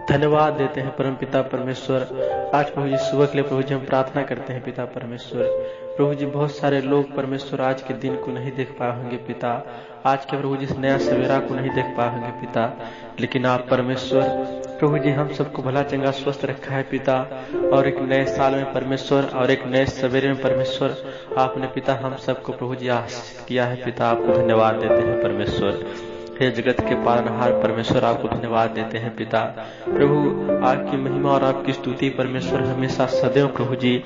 धन्यवाद देते हैं परमपिता परमेश्वर। आज प्रभु जी सुबह के लिए प्रभु जी हम प्रार्थना करते हैं पिता परमेश्वर। प्रभु जी बहुत सारे लोग परमेश्वर आज के दिन को नहीं देख पाए होंगे पिता, आज के प्रभु जी इस नया सवेरा को नहीं देख पाए होंगे पिता, लेकिन आप परमेश्वर प्रभु जी हम सबको भला चंगा स्वस्थ रखा है पिता, और एक नए साल में परमेश्वर और एक नए सवेरे में परमेश्वर आपने पिता हम सबको प्रभु जी आशीष किया है पिता। आपको धन्यवाद देते हैं परमेश्वर। हे जगत के पालनहार परमेश्वर आपको धन्यवाद देते हैं पिता। प्रभु आपकी महिमा और आपकी स्तुति परमेश्वर हमेशा सदैव प्रभु जी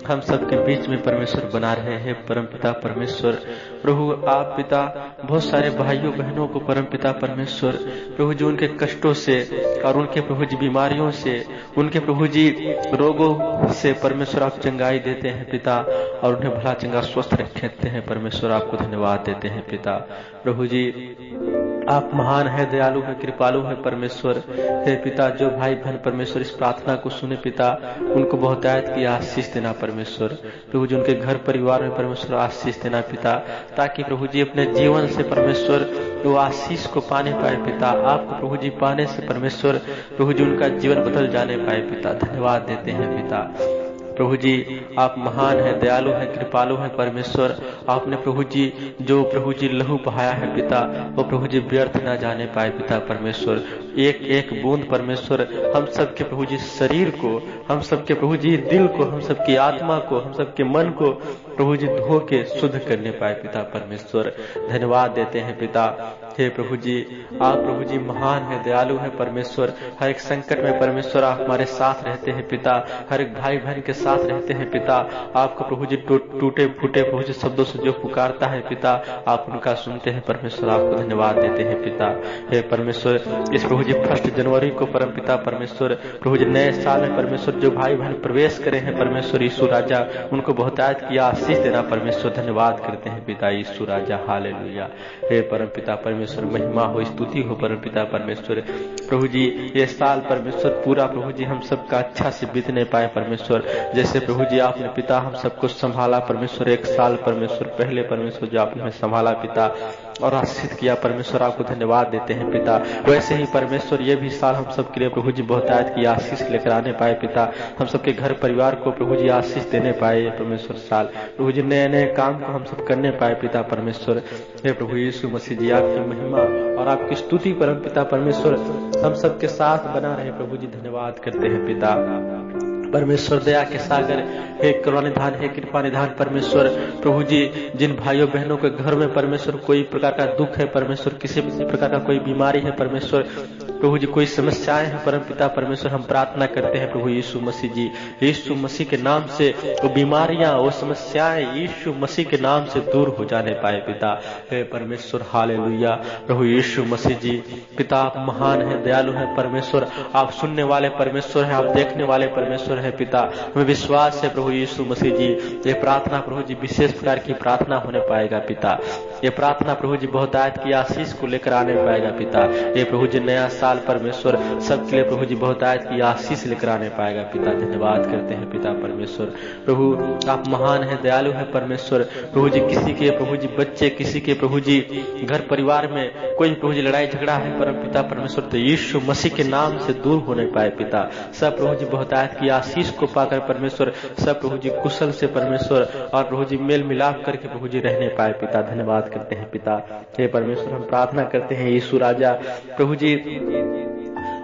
हम सबके बीच में परमेश्वर बना रहे हैं परमपिता परमेश्वर। प्रभु आप पिता बहुत सारे भाइयों बहनों को परमपिता परमेश्वर प्रभु जी उनके कष्टों से और उनके प्रभु जी बीमारियों से, उनके प्रभु जी रोगों से परमेश्वर आप चंगाई देते हैं पिता, और उन्हें भला चंगा स्वस्थ रखते हैं परमेश्वर। आपको धन्यवाद देते हैं पिता। प्रभु जी आप महान है, दयालु है, कृपालु है परमेश्वर। हे पिता जो भाई बहन परमेश्वर इस प्रार्थना को सुने पिता, उनको बहुतायत की आशीष देना परमेश्वर। प्रभु जी उनके घर परिवार में परमेश्वर आशीष देना पिता, ताकि प्रभु जी अपने जीवन से परमेश्वर वो आशीष को पाने पाए पिता। आपको प्रभु जी पाने से परमेश्वर प्रभु जी उनका जीवन बदल जाने पाए पिता। धन्यवाद देते हैं पिता। प्रभु जी आप महान है, दयालु है, कृपालु है परमेश्वर। आपने प्रभु जी जो प्रभु जी लहू बहाया है पिता, वो प्रभु जी व्यर्थ न जाने पाए पिता परमेश्वर। एक एक बूंद परमेश्वर हम सबके प्रभु जी शरीर को, हम सबके प्रभु जी दिल को, हम सबकी आत्मा को, हम सबके मन को प्रभु जी धो के शुद्ध करने पाए पिता परमेश्वर। धन्यवाद देते हैं पिता। हे प्रभु जी आप प्रभु जी महान है, दयालु है परमेश्वर। हर एक संकट में परमेश्वर आप हमारे साथ रहते हैं पिता, हर एक भाई बहन के साथ रहते हैं पिता। आपको प्रभु जी टूटे फूटे प्रभु जी शब्दों से जो पुकारता है पिता, आप उनका सुनते हैं परमेश्वर। आपको धन्यवाद देते हैं पिता। हे परमेश्वर इस प्रभु जी 1 जनवरी को परम पिता परमेश्वर प्रभु जी नए साल में परमेश्वर जो भाई बहन प्रवेश करे हैं परमेश्वर यीशु राजा, उनको बहुतायत की आशीष देना परमेश्वर। धन्यवाद करते हैं पिता यीशु राजा। हालेलुया। हे परम पिता परमेश्वर महिमा हो, स्तुति हो परम पिता परमेश्वर। प्रभु जी ये साल परमेश्वर पूरा प्रभु जी हम सबका अच्छा से बीतने पाए परमेश्वर। जैसे प्रभु जी आपने पिता हम सबको संभाला परमेश्वर, एक साल परमेश्वर पहले परमेश्वर जो आपने संभाला पिता और आशीष किया परमेश्वर, आपको धन्यवाद देते हैं पिता। वैसे ही परमेश्वर ये भी साल हम सबके लिए प्रभु जी बहुतायत की आशीष लेकर आने पाए पिता। हम सबके घर परिवार को प्रभु जी आशीष देने पाए परमेश्वर। साल प्रभु जी नए नए काम को हम सब करने पाए पिता परमेश्वर। हे प्रभु यीशु मसीह जी आपकी महिमा और आपकी स्तुति परम पिता परमेश्वर हम सबके साथ बना रहे प्रभु जी। धन्यवाद करते हैं पिता परमेश्वर। दया के सागर हे करुणा निधान, हे कृपा निधान परमेश्वर। प्रभु जी जिन भाइयों बहनों के घर में परमेश्वर कोई प्रकार का दुख है परमेश्वर, किसी प्रकार का कोई बीमारी है परमेश्वर, प्रभु जी कोई समस्याएं हैं परम पिता परमेश्वर, हम प्रार्थना करते हैं प्रभु यीशु मसीह जी, यीशु मसीह के नाम से वो बीमारियां वो समस्याएं यीशु मसीह के नाम से दूर हो जाने पाए पिता। हे परमेश्वर हालेलुया। प्रभु यीशु मसीह जी पिता आप महान है, दयालु है परमेश्वर। आप सुनने वाले परमेश्वर है, आप देखने वाले परमेश्वर है पिता। हमें विश्वास है प्रभु यीशु मसीह जी ये प्रार्थना प्रभु जी विशेष प्रकार की प्रार्थना होने पाएगा पिता। ये प्रार्थना प्रभु जी बहुतायत की आशीष को लेकर आने पाएगा पिता। ये प्रभु जी नया साल परमेश्वर सबके लिए प्रभु जी बहुतायत की आशीष लेकर आने पाएगा पिता। धन्यवाद करते हैं पिता परमेश्वर। प्रभु आप महान है, दयालु है परमेश्वर। प्रभु जी किसी के प्रभु जी बच्चे, किसी के प्रभु जी घर परिवार में कोई प्रभु जी लड़ाई झगड़ा है परम पिता परमेश्वर, तो यीशु मसीह के नाम से दूर होने पाए पिता। सब प्रभु जी बहुतायत की आशीष को पाकर परमेश्वर सब प्रभु जी कुशल से परमेश्वर और प्रभु जी मेल मिलाप करके प्रभु जी रहने पाए पिता। धन्यवाद करते हैं पिता। हे परमेश्वर हम प्रार्थना करते हैं यीशु राजा प्रभु जी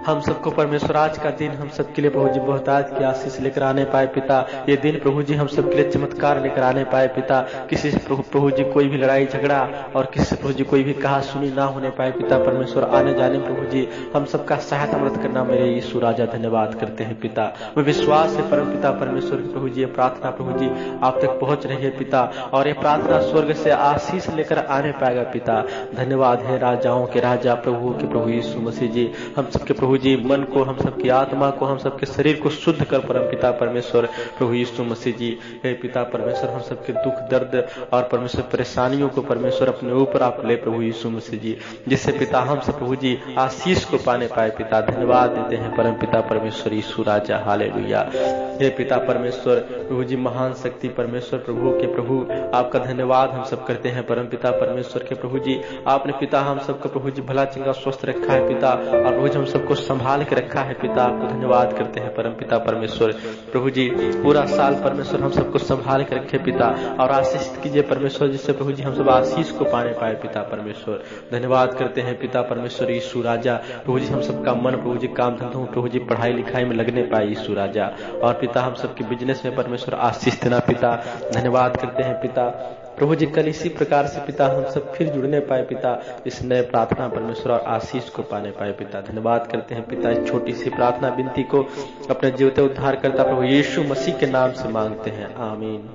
हम सबको परमेश्वर आज का दिन हम सबके लिए प्रभु जी बहुतायत की आशीष लेकर आने पाए पिता। ये दिन प्रभु जी हम सबके लिए चमत्कार लेकर आने पाए पिता। किसी से प्रभु जी कोई भी लड़ाई झगड़ा और किसी से प्रभु जी कोई भी कहा सुनी ना होने पाए पिता परमेश्वर। आने जाने प्रभु जी हम सबका सहायता मदद करना मेरे यीशु राजा। धन्यवाद करते हैं पिता। मैं विश्वास है परम पिता परमेश्वर प्रभु जी ये प्रार्थना प्रभु जी आप तक पहुंच रही है पिता, और ये प्रार्थना स्वर्ग से आशीष लेकर आने पाएगा पिता। धन्यवाद है राजाओं के राजा प्रभु के प्रभु यीशु मसीह जी। हम सबके प्रभु जी मन को, हम सबकी आत्मा को, हम सबके शरीर को शुद्ध कर परम पिता परमेश्वर प्रभु यीशु मसीह जी। हे पिता परमेश्वर हम सबके दुख दर्द और परमेश्वर परेशानियों को परमेश्वर अपने ऊपर आप ले प्रभु यीशु मसीह जी, जिससे पिता हम सब प्रभु जी आशीष को पाने पाए पिता। धन्यवाद देते हैं परम पिता परमेश्वर यीशु राजा। हालेलुया। हे पिता परमेश्वर प्रभु जी महान शक्ति परमेश्वर प्रभु के प्रभु आपका धन्यवाद हम सब करते हैं परम पिता परमेश्वर के प्रभु जी। आपने पिता हम सबको प्रभु जी भला चंगा स्वस्थ रखा है पिता, और प्रभु जी हम सबको संभाल के रखा है पिता, आपको धन्यवाद करते हैं परम पिता परमेश्वर। प्रभु जी पूरा साल परमेश्वर हम सबको संभाल के रखे पिता, और आशीष कीजिए परमेश्वर, जिससे प्रभु जी हम सब आशीष को पाने पाए पिता परमेश्वर। धन्यवाद करते हैं पिता परमेश्वर यीशु राजा। प्रभु जी हम सबका मन प्रभु जी काम धंधों प्रभु जी पढ़ाई लिखाई में लगने पाए यीशु राजा, और पिता हम सबके बिजनेस में परमेश्वर आशीष देना पिता। धन्यवाद करते हैं पिता प्रभु जी, कल इसी प्रकार से पिता हम सब फिर जुड़ने पाए पिता, इस नए प्रार्थना परमेश्वर और आशीष को पाने पाए पिता। धन्यवाद करते हैं पिता, इस छोटी सी प्रार्थना विनती को अपने जीवते उद्धार करता प्रभु यीशु मसीह के नाम से मांगते हैं, आमीन।